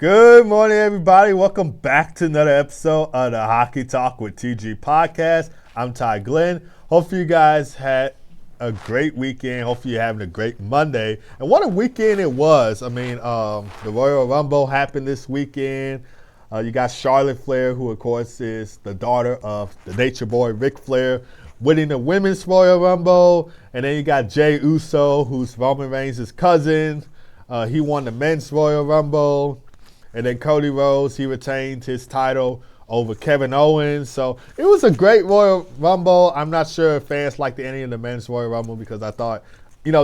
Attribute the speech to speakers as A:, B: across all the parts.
A: Good morning, everybody. Welcome back to another episode of the Hockey Talk with TG podcast. I'm Ty Glenn. Hopefully you guys had a great weekend. Hopefully you're having a great Monday. And what a weekend it was. The Royal Rumble happened this weekend. You got Charlotte Flair, who of course is the daughter of the Nature Boy Ric Flair, winning the Women's Royal Rumble. And then you got Jey Uso, who's Roman Reigns' cousin. He won the Men's Royal Rumble. And then Cody Rhodes, he retained his title over Kevin Owens. So it was a great Royal Rumble. I'm not sure if fans liked any of the Men's Royal Rumble because I thought,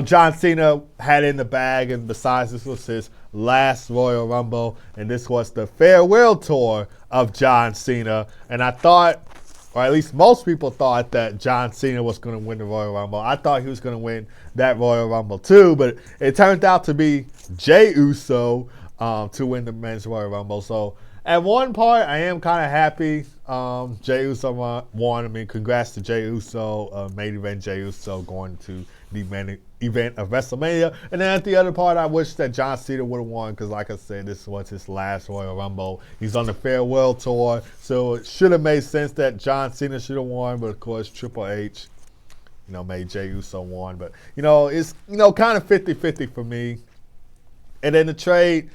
A: John Cena had it in the bag. And besides, this was his last Royal Rumble. And this was the farewell tour of John Cena. And I thought, or at least most people thought, that John Cena was going to win the Royal Rumble. I thought he was going to win that Royal Rumble too. But it turned out to be Jey Uso to win the Men's Royal Rumble. So at one part, I am kind of happy Jey Uso won. Congrats to Jey Uso, main event Jey Uso going to the main event of WrestleMania. And then at the other part, I wish that John Cena would have won because, like I said, this was his last Royal Rumble. He's on the farewell tour, so it should have made sense that John Cena should have won. But of course, Triple H, made Jey Uso won. But it's kind of 50-50 for me. And then the trade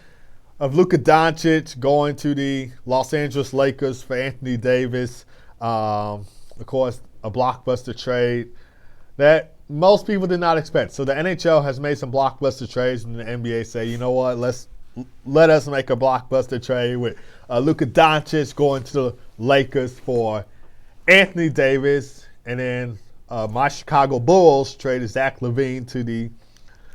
A: of Luka Doncic going to the Los Angeles Lakers for Anthony Davis. Of course, a blockbuster trade that most people did not expect. So the NHL has made some blockbuster trades, and the NBA say, you know what, let us make a blockbuster trade with Luka Doncic going to the Lakers for Anthony Davis. And then my Chicago Bulls traded Zach LaVine to the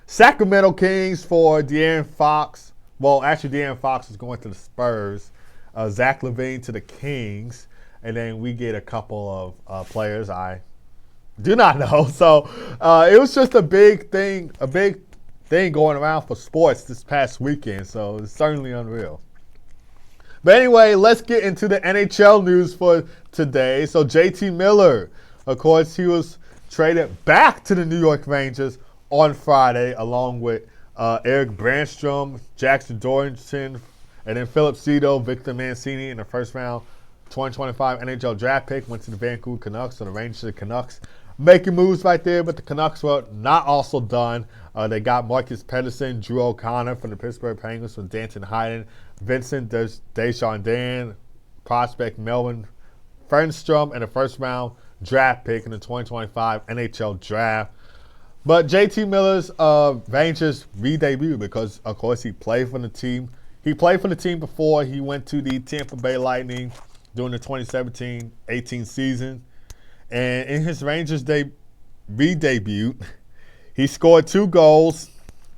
A: Sacramento Kings for De'Aaron Fox. Well, actually, De'Aaron Fox is going to the Spurs. Zach LaVine to the Kings. And then we get a couple of players I do not know. So it was just a big thing going around for sports this past weekend. So it's certainly unreal. But anyway, let's get into the NHL news for today. So JT Miller, of course, he was traded back to the New York Rangers on Friday, along with Eric Brandstrom, Jackson Dorrington, and then Philip Cito, Victor Mancini in the first round 2025 NHL draft pick went to the Vancouver Canucks. So the Rangers Canucks making moves right there, but the Canucks were not also done. They got Marcus Pettersson, Drew O'Connor from the Pittsburgh Penguins from Danton Heinen, Vincent Desjardins, prospect Melvin Fernstrom, and a first round draft pick in the 2025 NHL draft. But JT Miller's Rangers re-debuted because, of course, he played for the team. He played for the team before. He went to the Tampa Bay Lightning during the 2017-18 season. And in his Rangers re-debut, he scored 2 goals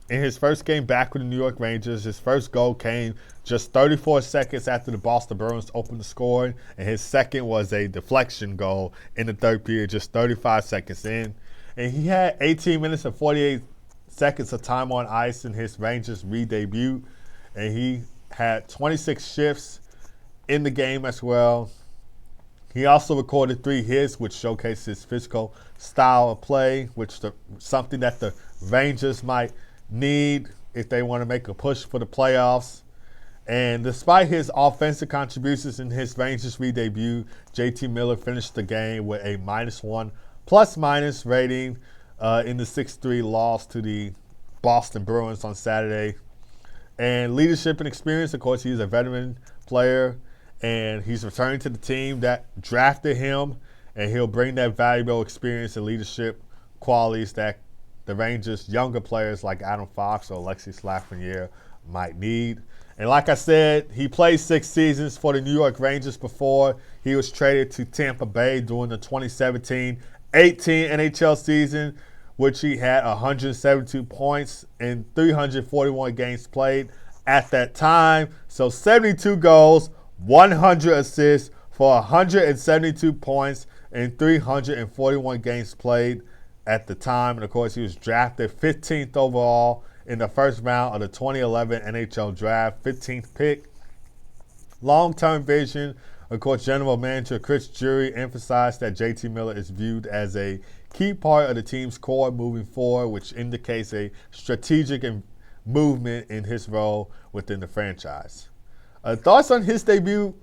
A: in his first game back with the New York Rangers. His first goal came just 34 seconds after the Boston Bruins opened the scoring. And his second was a deflection goal in the third period, just 35 seconds in. And he had 18 minutes and 48 seconds of time on ice in his Rangers re-debut. And he had 26 shifts in the game as well. He also recorded 3 hits, which showcased his physical style of play, something that the Rangers might need if they want to make a push for the playoffs. And despite his offensive contributions in his Rangers re-debut, JT Miller finished the game with a -1 plus-minus rating in the 6-3 loss to the Boston Bruins on Saturday. And leadership and experience, of course, he's a veteran player, and he's returning to the team that drafted him, and he'll bring that valuable experience and leadership qualities that the Rangers' younger players like Adam Fox or Alexis Lafreniere might need. And like I said, he played 6 seasons for the New York Rangers before he was traded to Tampa Bay during the 2017-18 NHL season, which he had 172 points in 341 games played at that time. So 72 goals, 100 assists for 172 points in 341 games played at the time. And of course, he was drafted 15th overall in the first round of the 2011 NHL draft, 15th pick. Long-term vision. Of course, General Manager Chris Drury emphasized that JT Miller is viewed as a key part of the team's core moving forward, which indicates a strategic movement in his role within the franchise. Thoughts on his debut?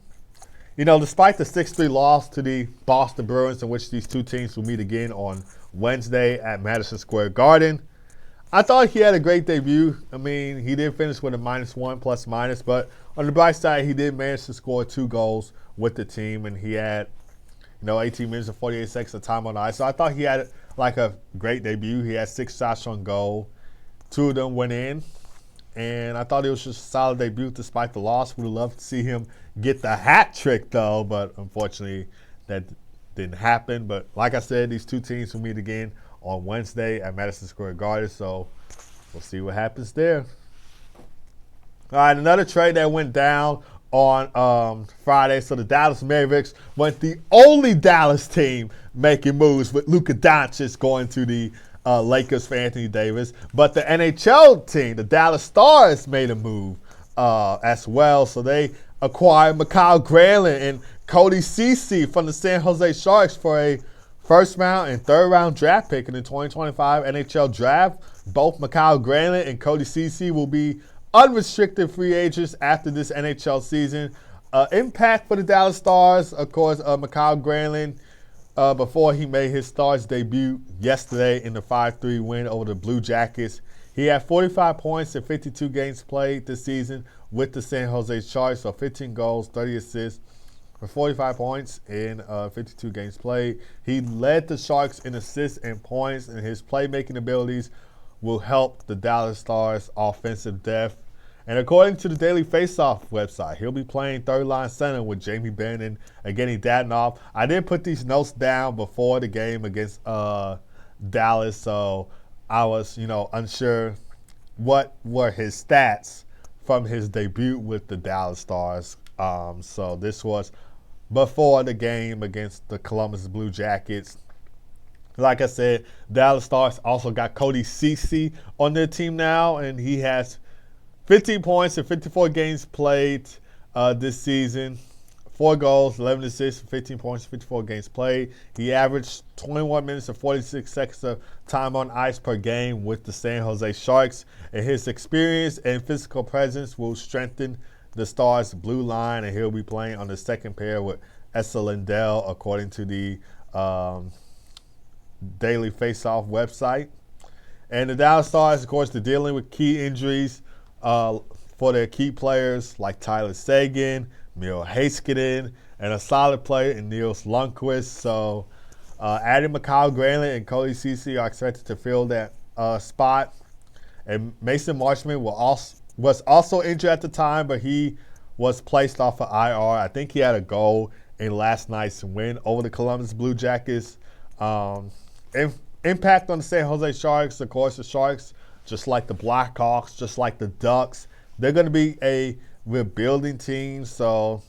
A: Despite the 6-3 loss to the Boston Bruins, in which these two teams will meet again on Wednesday at Madison Square Garden, I thought he had a great debut. I mean, he did finish with a -1 plus-minus, but on the bright side, he did manage to score 2 goals with the team, and he had, 18 minutes and 48 seconds of time on the ice. So I thought he had like a great debut. He had 6 shots on goal. 2 of them went in. And I thought it was just a solid debut despite the loss. Would have loved to see him get the hat trick, though, but unfortunately that didn't happen. But like I said, these two teams will meet again on Wednesday at Madison Square Garden, so we'll see what happens there. All right, another trade that went down on Friday. So the Dallas Mavericks went the only Dallas team making moves with Luka Doncic going to the Lakers for Anthony Davis. But the NHL team, the Dallas Stars, made a move as well. So they acquired Mikhail Granlund and Cody Ceci from the San Jose Sharks for a first-round and third-round draft pick in the 2025 NHL Draft. Both Mikhail Granlund and Cody Ceci will be unrestricted free agents after this NHL season. Impact for the Dallas Stars, of course, Mikhail Granlund, before he made his Stars debut yesterday in the 5-3 win over the Blue Jackets. He had 45 points in 52 games played this season with the San Jose Sharks, so 15 goals, 30 assists for 45 points in 52 games played. He led the Sharks in assists and points, and his playmaking abilities will help the Dallas Stars' offensive depth. And according to the Daily Faceoff website, he'll be playing third-line center with Jamie Benn and Evgeny Dadonov. I did put these notes down before the game against Dallas, so I was, unsure what were his stats from his debut with the Dallas Stars. So this was before the game against the Columbus Blue Jackets. Like I said, Dallas Stars also got Cody Ceci on their team now, and he has 15 points in 54 games played this season. 4 goals, 11 assists, 15 points, 54 games played. He averaged 21 minutes and 46 seconds of time on ice per game with the San Jose Sharks. And his experience and physical presence will strengthen the Stars' blue line, and he'll be playing on the second pair with Esa Lindell, according to the Daily Faceoff website. And the Dallas Stars, of course, they're dealing with key injuries for their key players like Tyler Seguin, Miro Heiskanen, and a solid player in Nils Lundkvist. So adding Mikhail Granlund and Cody Ceci are expected to fill that spot. And Mason Marchment was also injured at the time, but he was placed off of IR. I think he had a goal in last night's win over the Columbus Blue Jackets. Impact on the San Jose Sharks, of course, the Sharks, just like the Blackhawks, just like the Ducks, they're going to be a rebuilding team. So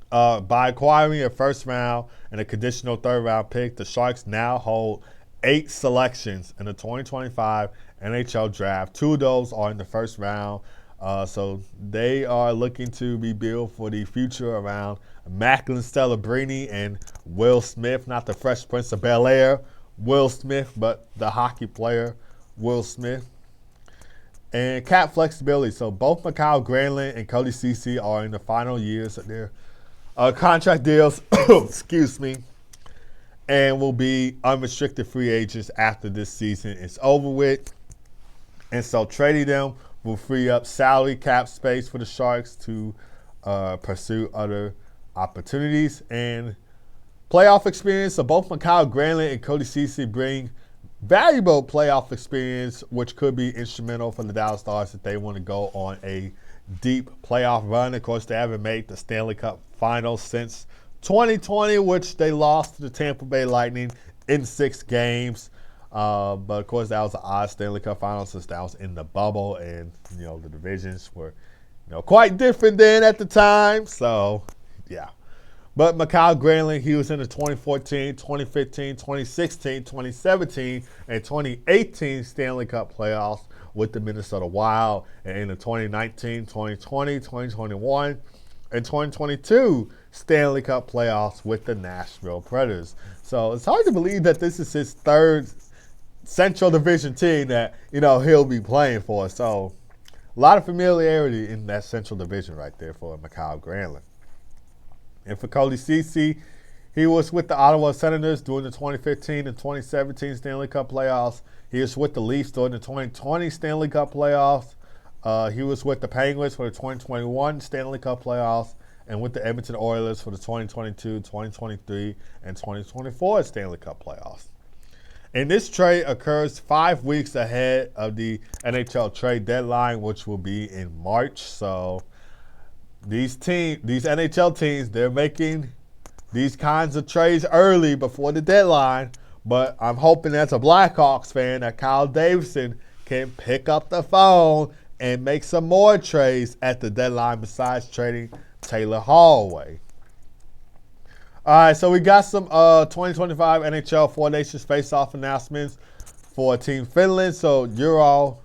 A: by acquiring a first round and a conditional third round pick, the Sharks now hold 8 selections in the 2025 NHL Draft. 2 of those are in the first round. So they are looking to rebuild for the future around Macklin Celebrini and Will Smith, not the Fresh Prince of Bel-Air Will Smith, but the hockey player Will Smith. And cap flexibility. So both Mikhail Granlund and Cody Ceci are in the final years of their contract deals, excuse me, and will be unrestricted free agents after this season is over with. And so trading them will free up salary cap space for the Sharks to pursue other opportunities. And playoff experience. So both Mikhail Granlund and Cody Ceci bring valuable playoff experience, which could be instrumental for the Dallas Stars if they want to go on a deep playoff run. Of course, they haven't made the Stanley Cup Finals since 2020, which they lost to the Tampa Bay Lightning in 6 games. But, of course, that was an odd Stanley Cup Finals since that was in the bubble, and, the divisions were, quite different then at the time. So, yeah. But Mikhail Granlund, he was in the 2014, 2015, 2016, 2017, and 2018 Stanley Cup playoffs with the Minnesota Wild, and in the 2019, 2020, 2021, and 2022 Stanley Cup playoffs with the Nashville Predators. So it's hard to believe that this is his 3rd Central Division team that, he'll be playing for. So a lot of familiarity in that Central Division right there for Mikael Granlund. And for Cody Ceci, he was with the Ottawa Senators during the 2015 and 2017 Stanley Cup playoffs. He was with the Leafs during the 2020 Stanley Cup playoffs. He was with the Penguins for the 2021 Stanley Cup playoffs and with the Edmonton Oilers for the 2022, 2023, and 2024 Stanley Cup playoffs. And this trade occurs 5 weeks ahead of the NHL trade deadline, which will be in March. So these NHL teams, they're making these kinds of trades early before the deadline. But I'm hoping as a Blackhawks fan that Kyle Davidson can pick up the phone and make some more trades at the deadline besides trading Taylor Hall away. All right, so we got some 2025 NHL Four Nations face-off announcements for Team Finland. So Euro,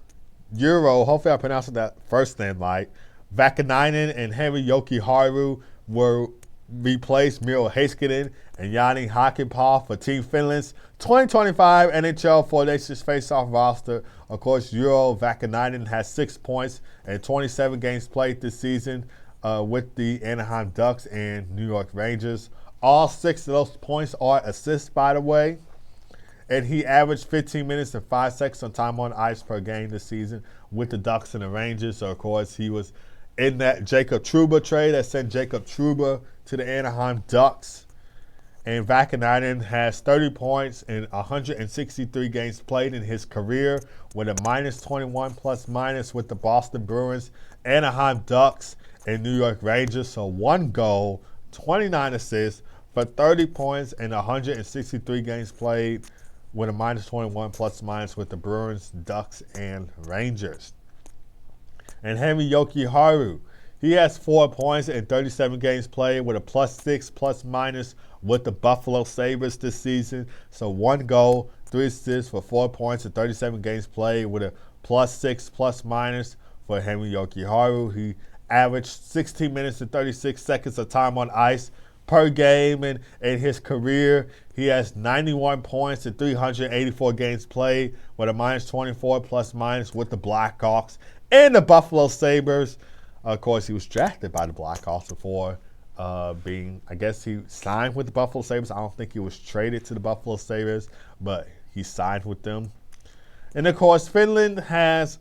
A: hopefully I pronounced that first name right. Vakanainen and Henri Jokiharju were replaced Miro Heiskanen and Jani Hakanpää for Team Finland's 2025 NHL Four Nations face-off roster. Of course, Euro Vakanainen has 6 points and 27 games played this season with the Anaheim Ducks and New York Rangers. All 6 of those points are assists, by the way. And he averaged 15 minutes and 5 seconds on time on ice per game this season with the Ducks and the Rangers. So, of course, he was in that Jacob Trouba trade that sent Jacob Trouba to the Anaheim Ducks. And Vakanainen has 30 points in 163 games played in his career with a minus 21 plus minus with the Boston Bruins, Anaheim Ducks, and New York Rangers. So 1 goal, 29 assists for 30 points in 163 games played with a minus 21 plus minus with the Bruins, Ducks, and Rangers. And Henri Jokiharju, he has 4 points in 37 games played with a +6 plus minus with the Buffalo Sabres this season. So 1 goal, 3 assists for 4 points in 37 games played with a +6 plus minus for Henri Jokiharju. He averaged 16 minutes and 36 seconds of time on ice per game in his career. He has 91 points in 384 games played with a minus 24 plus minus with the Blackhawks and the Buffalo Sabres. Of course, he was drafted by the Blackhawks before I guess he signed with the Buffalo Sabres. I don't think he was traded to the Buffalo Sabres, but he signed with them. And, of course, Finland has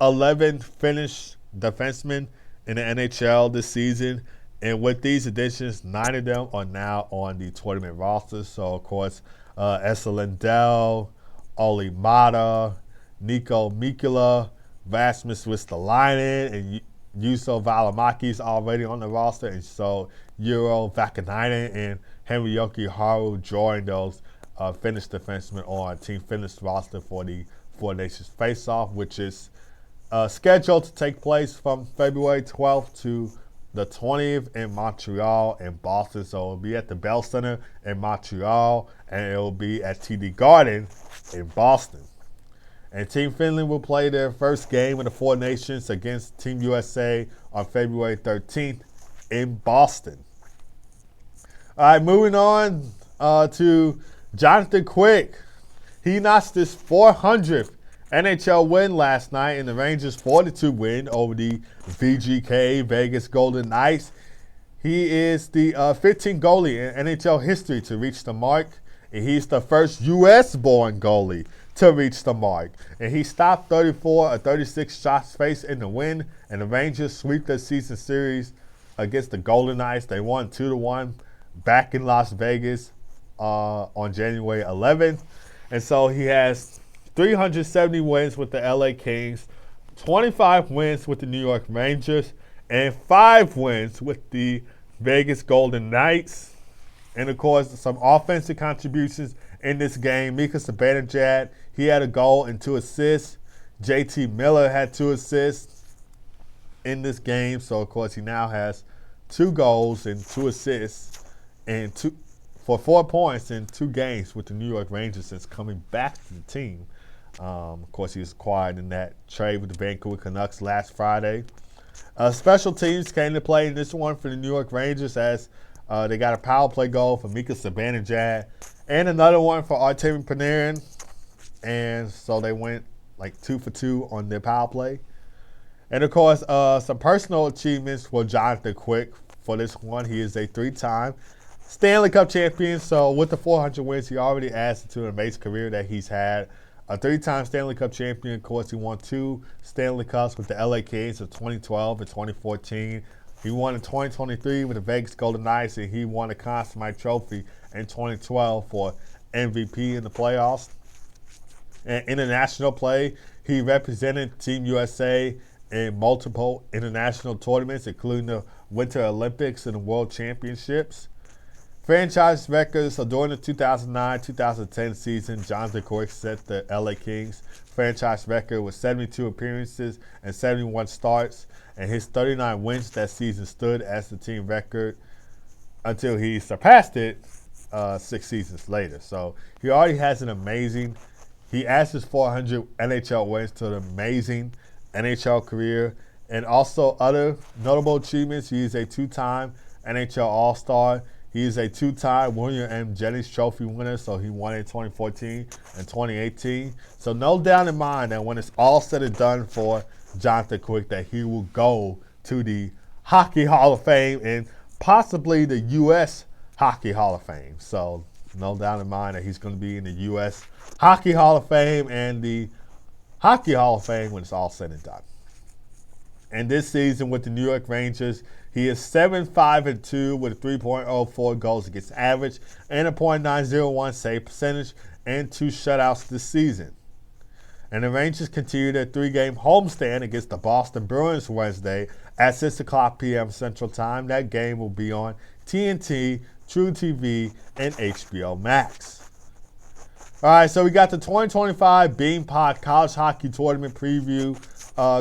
A: 11 Finnish defensemen in the NHL this season. And with these additions, 9 of them are now on the tournament roster. So, of course, Esa Lindell, Olli Mata, Nico Mikkola, Rasmus Ristolainen, and Juuso Välimäki is already on the roster. And so Euro Vakanainen and Henri Jokiharju joined those Finnish defensemen on Team Finland's roster for the Four Nations face-off, which is scheduled to take place from February 12th to the 20th in Montreal and Boston. So it'll be at the Bell Center in Montreal, and it'll be at TD Garden in Boston. And Team Finland will play their first game in the Four Nations against Team USA on February 13th in Boston. All right, moving on to Jonathan Quick. He notched his 400th NHL win last night in the Rangers' 4-2 win over the VGK Vegas Golden Knights. He is the 15th goalie in NHL history to reach the mark, and he's the first U.S.-born goalie to reach the mark. And he stopped 34 of 36 shots faced in the win, and the Rangers sweep the season series against the Golden Knights. They won 2-1 back in Las Vegas on January 11th. And so he has 370 wins with the LA Kings, 25 wins with the New York Rangers, and 5 wins with the Vegas Golden Knights. And, of course, some offensive contributions in this game. Mika Zibanejad, he had a goal and 2 assists. JT Miller had 2 assists in this game. So, of course, he now has 2 goals and 2 assists and for 4 points in 2 games with the New York Rangers since coming back to the team. Of course, he was acquired in that trade with the Vancouver Canucks last Friday. Special teams came to play in this one for the New York Rangers as they got a power play goal for Mika Zibanejad and another one for Artemi Panarin. And so they went like 2 for 2 on their power play. And of course, some personal achievements for Jonathan Quick for this one. He is a 3-time Stanley Cup champion. So with the 400 wins, he already adds to an amazing career that he's had. A 3-time Stanley Cup champion. Of course, he won 2 Stanley Cups with the LA Kings of 2012 and 2014. He won in 2023 with the Vegas Golden Knights, and he won a Conn Smythe Trophy in 2012 for MVP in the playoffs. And international play, he represented Team USA in multiple international tournaments, including the Winter Olympics and the World Championships. Franchise records, so during the 2009-2010 season, Jonathan Quick set the LA Kings franchise record with 72 appearances and 71 starts, and his 39 wins that season stood as the team record until he surpassed it 6 seasons later. So he already has an amazing, he adds his 400 NHL wins to an amazing NHL career. And also other notable achievements, he is a 2-time NHL All-Star. He is a 2-time William M. Jennings Trophy winner, so he won in 2014 and 2018. So no doubt in mind that when it's all said and done for Jonathan Quick, that he will go to the Hockey Hall of Fame and possibly the U.S. Hockey Hall of Fame. So no doubt in mind that he's going to be in the U.S. Hockey Hall of Fame and the Hockey Hall of Fame when it's all said and done. And this season with the New York Rangers, he is 7-5-2 with a 3.04 goals against average and a .901 save percentage and 2 shutouts this season. And the Rangers continue their 3-game homestand against the Boston Bruins Wednesday at 6 o'clock p.m. Central Time. That game will be on TNT, True TV, and HBO Max. All right, so we got the 2025 Beanpot College Hockey Tournament preview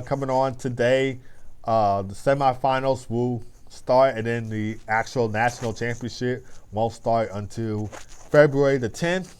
A: coming on today. The semifinals will start, and then the actual national championship won't start until February the 10th.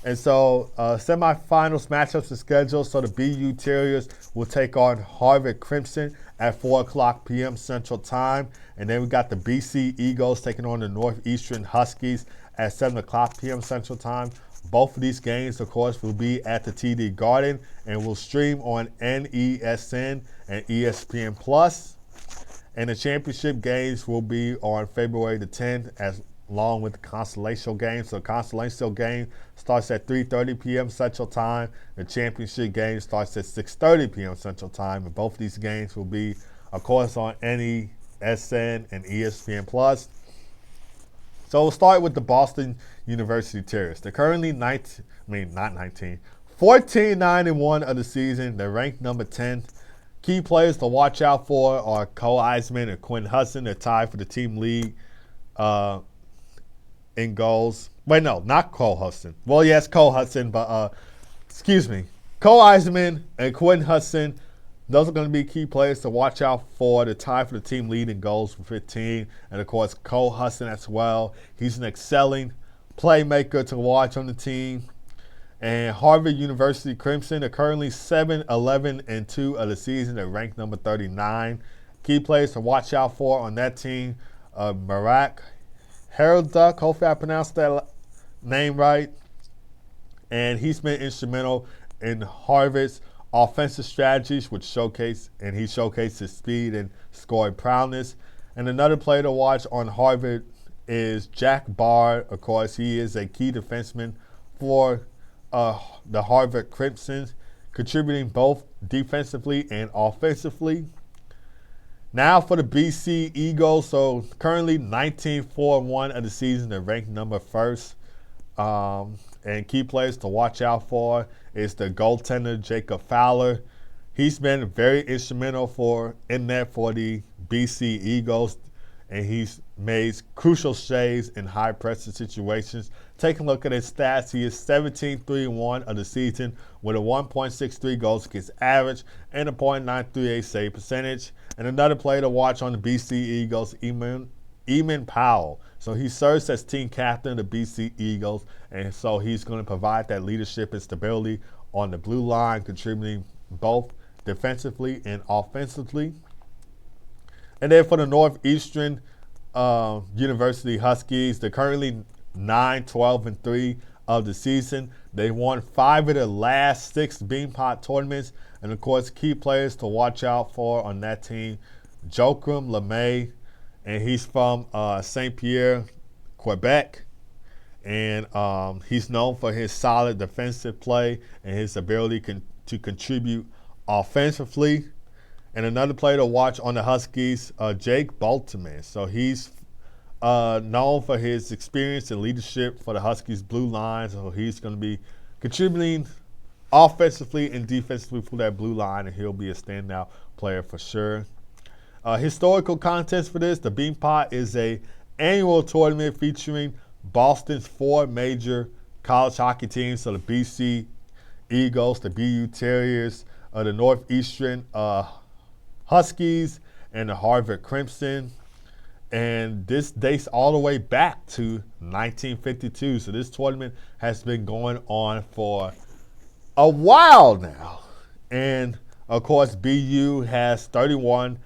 A: And so semifinals matchups are scheduled. So the BU Terriers will take on Harvard Crimson at 4 o'clock p.m. Central Time. And then we got the BC Eagles taking on the Northeastern Huskies at 7 o'clock p.m. Central Time. Both of these games, of course, will be at the TD Garden and will stream on NESN and ESPN+. And the championship games will be on February the 10th, along with the Constellation game. So the Constellation game starts at 3:30 p.m. Central Time. The championship game starts at 6:30 p.m. Central Time. And both of these games will be, of course, on NESN and ESPN+. So we'll start with the Boston University Terriers. They're currently 14-9-1 of the season. They're ranked number 10th. Key players to watch out for are Cole Eisman and Quinn Hudson. They're tied for the team lead in goals. Wait, no, not Cole Hudson. Well, yes, Cole Hudson, but excuse me. Cole Eisman and Quinn Hudson, those are going to be key players to watch out for. The tie for the team lead in goals for 15. And, of course, Cole Hudson as well. He's an excelling playmaker to watch on the team. And Harvard University Crimson are currently 7-11-2 of the season. They're ranked number 39. Key players to watch out for on that team, MARC-ANDRE, hopefully I pronounced that name right. And he's been instrumental in Harvard's offensive strategies, which he showcased his speed and scoring prowess. And another player to watch on Harvard is Jack Bard. Of course, he is a key defenseman for the Harvard Crimson, contributing both defensively and offensively. Now for the BC Eagles, so currently 19-4-1 of the season. They're ranked number 1st. And key players to watch out for is the goaltender Jacob Fowler. He's been very instrumental in that for the BC Eagles, and he's made crucial saves in high pressure situations. Take a look at his stats. He is 17-3-1 of the season with a 1.63 goals against average and a .938 save percentage. And another player to watch on the BC Eagles, Eamon Powell. So he serves as team captain of the BC Eagles, and so he's going to provide that leadership and stability on the blue line, contributing both defensively and offensively. And then for the Northeastern University Huskies, they're currently 9-12-3 of the season. They won 5 of the last 6 Beanpot tournaments. And, of course, key players to watch out for on that team, Joachim LeMay, and he's from St. Pierre, Quebec. And he's known for his solid defensive play and his ability to contribute offensively. And another player to watch on the Huskies, Jake Boltzmann. So he's known for his experience and leadership for the Huskies' blue line. So he's going to be contributing offensively and defensively for that blue line, and he'll be a standout player for sure. Historical context for this, the Beanpot is a annual tournament featuring Boston's 4 major college hockey teams, so the BC Eagles, the BU Terriers, the Northeastern Huskies, and the Harvard Crimson. And this dates all the way back to 1952. So this tournament has been going on for a while now. And, of course, BU has 31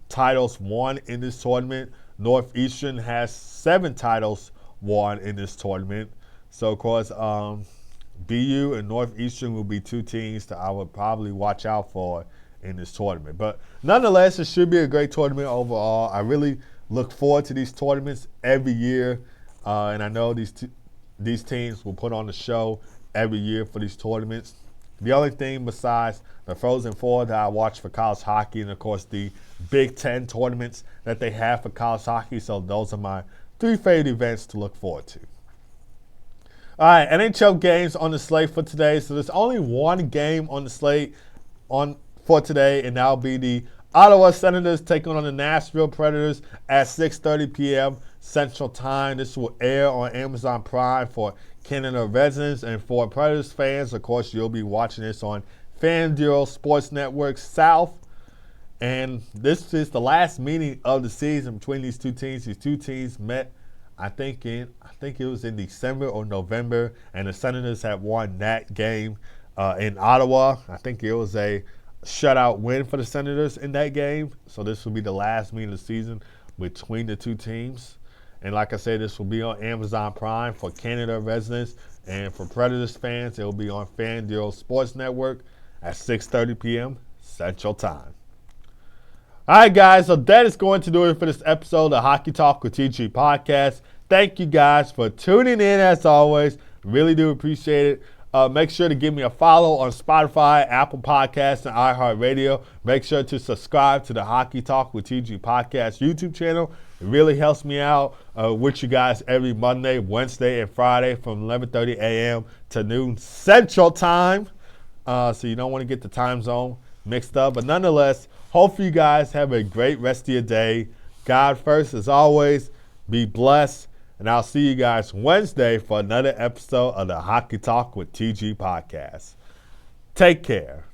A: titles won in this tournament. Northeastern has 7 titles won in this tournament. So, of course, BU and Northeastern will be 2 teams that I would probably watch out for in this tournament. But nonetheless, it should be a great tournament overall. I really look forward to these tournaments every year, and I know these teams will put on a show every year for these tournaments. The only thing besides the Frozen Four that I watch for college hockey, and of course the Big Ten tournaments that they have for college hockey, so those are my 3 favorite events to look forward to. All right, NHL games on the slate for today. So there's only one game on the slate for today, and that'll be the Ottawa Senators taking on the Nashville Predators at 6:30 p.m. Central Time. This will air on Amazon Prime for Canada residents, and for Predators fans, of course, you'll be watching this on FanDuel Sports Network South. And this is the last meeting of the season between these 2 teams. These 2 teams met, I think it was in December or November, and the Senators had won that game in Ottawa. I think it was a shutout win for the Senators in that game. So this will be the last meeting of the season between the 2 teams. And like I said, this will be on Amazon Prime for Canada residents, and for Predators fans, it will be on FanDuel Sports Network at 6:30 p.m. Central Time. All right, guys, so that is going to do it for this episode of Hockey Talk with TG Podcast. Thank you guys for tuning in as always. Really do appreciate it. Make sure to give me a follow on Spotify, Apple Podcasts, and iHeartRadio. Make sure to subscribe to the Hockey Talk with TG Podcast YouTube channel. It really helps me out with you guys every Monday, Wednesday, and Friday from 11:30 a.m. to noon Central Time. So you don't want to get the time zone mixed up. But nonetheless, hopefully you guys have a great rest of your day. God first, as always. Be blessed. And I'll see you guys Wednesday for another episode of the Hockey Talk with TG Podcast. Take care.